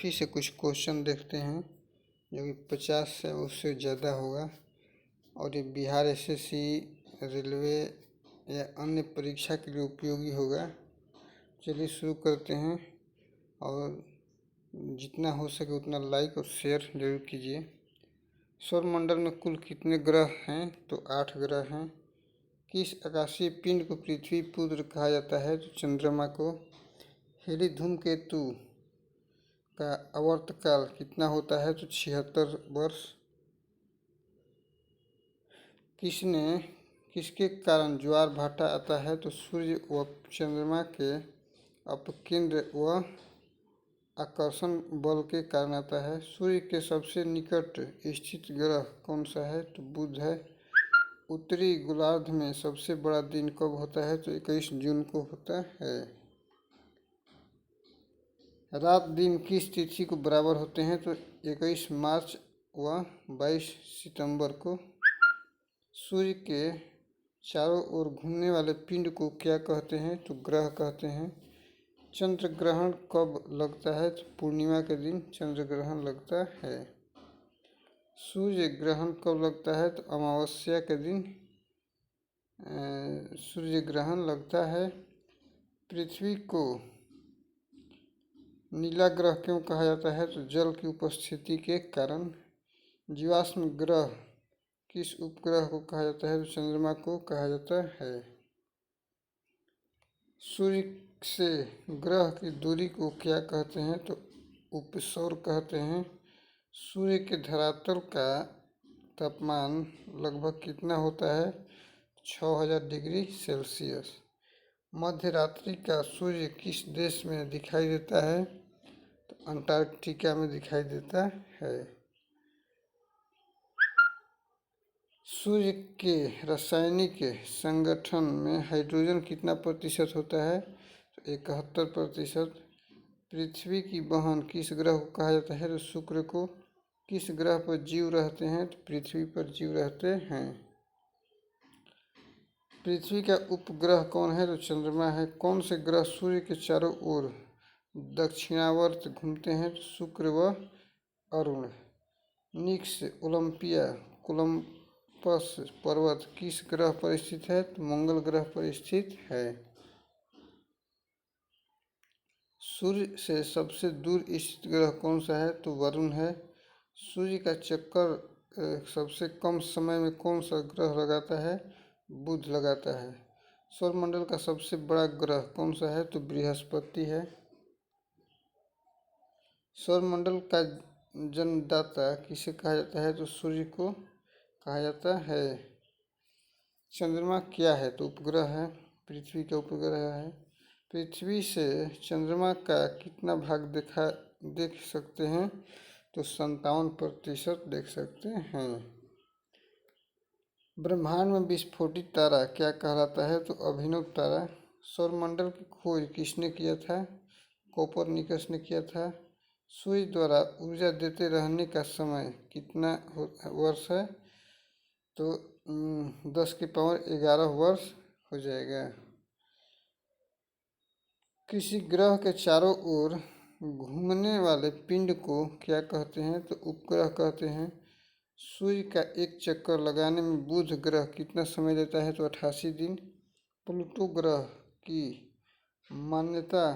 Geography से कुछ question देखते हैं जो कि 50 से उससे ज़्यादा होगा और ये बिहार एसएससी, रेलवे या अन्य परीक्षा के लिए उपयोगी होगा। चलिए शुरू करते हैं और जितना हो सके उतना लाइक और शेयर जरूर कीजिए। सौरमंडल में कुल कितने ग्रह हैं? तो 8 ग्रह हैं। किस आकाशीय पिंड को पृथ्वी पुत्र कहा जाता है? तो चंद्रमा को। हेली धूमकेतु का आवर्तकाल कितना होता है? तो 76 वर्ष। किसके कारण ज्वार भाटा आता है? तो सूर्य व चंद्रमा के अपकेंद्र व आकर्षण बल के कारण आता है। सूर्य के सबसे निकट स्थित ग्रह कौन सा है? तो बुध है। उत्तरी गोलार्ध में सबसे बड़ा दिन कब होता है? तो 21 जून को होता है। रात दिन किस तिथि को बराबर होते हैं? तो 21 मार्च व 22 सितंबर को। सूर्य के चारों ओर घूमने वाले पिंड को क्या कहते हैं? तो ग्रह कहते हैं। चंद्र ग्रहण कब लगता है? तो पूर्णिमा के दिन चंद्र ग्रहण लगता है। सूर्य ग्रहण कब लगता है? तो अमावस्या के दिन सूर्य ग्रहण लगता है। पृथ्वी को नीला ग्रह क्यों कहा जाता है? तो जल की उपस्थिति के कारण। जीवाश्म ग्रह किस उपग्रह को कहा जाता है? तो चंद्रमा को कहा जाता है। सूर्य से ग्रह की दूरी को क्या कहते हैं? तो उपसौर कहते हैं। सूर्य के धरातल का तापमान लगभग कितना होता है? 6000 डिग्री सेल्सियस। मध्य रात्रि का सूर्य किस देश में दिखाई देता है? तो अंटार्कटिका में दिखाई देता है। सूर्य के रासायनिक संगठन में हाइड्रोजन कितना प्रतिशत होता है? तो 71%। पृथ्वी की बहन किस ग्रह को कहा जाता है? तो शुक्र को। किस ग्रह पर जीव रहते हैं? तो पृथ्वी पर जीव रहते हैं। पृथ्वी का उपग्रह कौन है? तो चंद्रमा है। कौन से ग्रह सूर्य के चारों ओर दक्षिणावर्त घूमते हैं? तो शुक्र व अरुण। निक्स ओलंपिया कोलंबस पर्वत किस ग्रह पर स्थित है? तो मंगल ग्रह पर स्थित है। सूर्य से सबसे दूर स्थित ग्रह कौन सा है? तो वरुण है। सूर्य का चक्कर सबसे कम समय में कौन सा ग्रह लगाता है? बुध लगाता है। सौरमंडल का सबसे बड़ा ग्रह कौन सा है? तो बृहस्पति है। सौरमंडल का जन्मदाता किसे कहा जाता है? तो सूर्य को कहा जाता है। चंद्रमा क्या है? तो उपग्रह है। पृथ्वी का उपग्रह है। पृथ्वी से चंद्रमा का कितना भाग देख सकते हैं? तो 57% देख सकते हैं। ब्रह्मांड में विस्फोटित तारा क्या कहलाता है? तो अभिनव तारा। सौरमंडल की खोज किसने किया था? कोपरनिकस ने किया था। सूर्य द्वारा ऊर्जा देते रहने का समय कितना वर्ष है? तो 10⁻11 वर्ष हो जाएगा। किसी ग्रह के चारों ओर घूमने वाले पिंड को क्या कहते हैं? तो उपग्रह कहते हैं। सूर्य का एक चक्कर लगाने में बुध ग्रह कितना समय लेता है? तो 88 दिन। प्लूटो ग्रह की मान्यता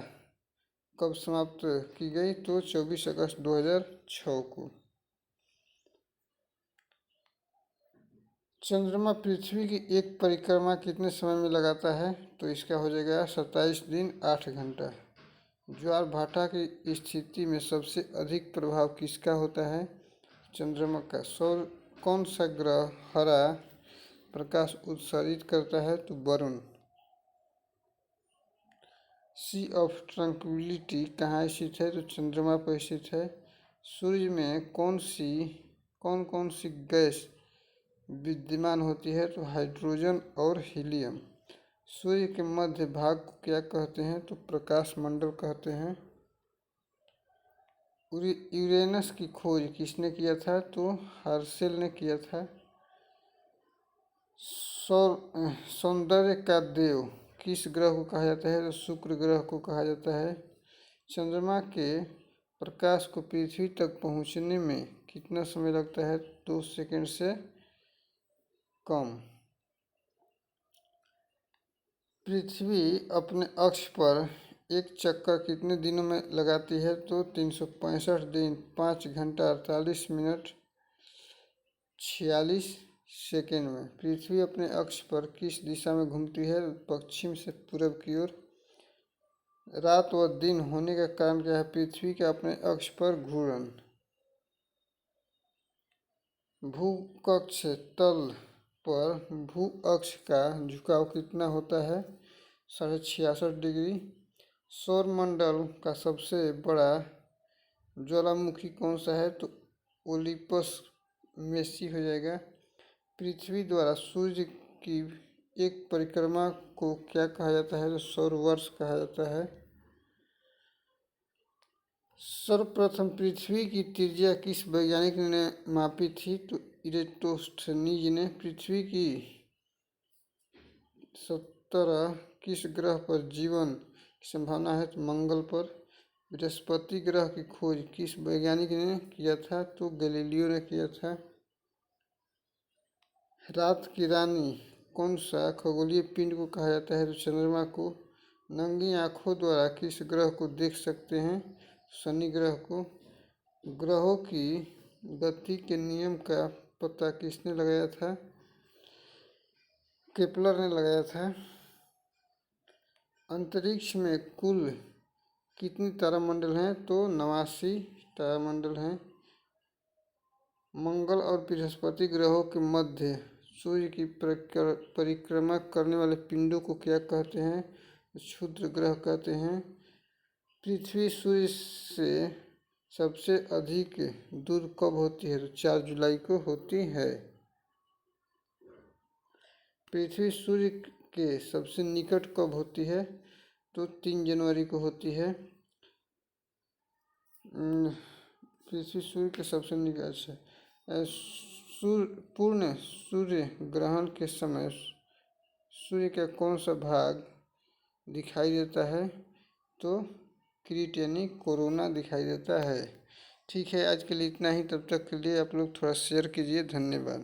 कब समाप्त की गई? तो 24 अगस्त 2006 को। चंद्रमा पृथ्वी की एक परिक्रमा कितने समय में लगाता है? तो इसका हो जाएगा 27 दिन 8 घंटा। ज्वार भाटा की स्थिति में सबसे अधिक प्रभाव किसका होता है? चंद्रमा का। सौर कौन सा ग्रह हरा प्रकाश उत्सर्जित करता है? तो वरुण। सी ऑफ ट्रंक्विलिटी कहाँ स्थित है? तो चंद्रमा पर स्थित है। सूर्य में कौन कौन सी गैस विद्यमान होती है? तो हाइड्रोजन और हीलियम। सूर्य के मध्य भाग को क्या कहते हैं? तो प्रकाश मंडल कहते हैं। यूरेनस की खोज किसने किया था? तो हर्शेल ने किया था। सौंदर्य का देव किस ग्रह को कहा जाता है? तो शुक्र ग्रह को कहा जाता है। चंद्रमा के प्रकाश को पृथ्वी तक पहुंचने में कितना समय लगता है? 2 सेकंड से कम। पृथ्वी अपने अक्ष पर एक चक्कर कितने दिनों में लगाती है? तो 365 दिन, 5 घंटा 48 मिनट 46 सेकंड में। पृथ्वी अपने अक्ष पर किस दिशा में घूमती है? पश्चिम से पूरब की ओर। रात व दिन होने का कारण क्या है? पृथ्वी के अपने अक्ष पर घूर्णन। भूकक्ष तल पर भू अक्ष का झुकाव कितना होता है? 66.5 डिग्री। सौरमंडल का सबसे बड़ा ज्वालामुखी कौन सा है? तो ओलिपस मेसी हो जाएगा। पृथ्वी द्वारा सूर्य की एक परिक्रमा को क्या कहा जाता है? तो सौर वर्ष कहा जाता है। सर्वप्रथम पृथ्वी की त्रिज्या किस वैज्ञानिक ने मापी थी? तो इरेटोस्थनीज ने। पृथ्वी की सतह किस ग्रह पर जीवन की संभावना है? तो मंगल पर। बृहस्पति ग्रह की खोज किस वैज्ञानिक ने किया था? तो गैलीलियो ने किया था। रात की रानी कौन सा खगोलीय पिंड को कहा जाता है? तो चंद्रमा को। नंगी आंखों द्वारा किस ग्रह को देख सकते हैं? शनि ग्रह को। ग्रहों की गति के नियम का पता किसने लगाया था? केपलर ने लगाया था। अंतरिक्ष में कुल कितनी तारामंडल हैं? तो 89 तारामंडल हैं। मंगल और बृहस्पति ग्रहों के मध्य सूर्य की परिक्रमा करने वाले पिंडों को क्या कहते हैं? क्षुद्र ग्रह कहते हैं। पृथ्वी सूर्य से सबसे अधिक दूर कब होती है? तो 4 जुलाई को होती है। पृथ्वी सूर्य के सबसे निकट कब होती है? तो 3 जनवरी को होती है। पृथ्वी सूर्य के सबसे निकट से पूर्ण सूर्य ग्रहण के समय सूर्य का कौन सा भाग दिखाई देता है? तो किरीट यानी कोरोना दिखाई देता है। ठीक है, आज के लिए इतना ही। तब तक के लिए आप लोग थोड़ा शेयर कीजिए। धन्यवाद।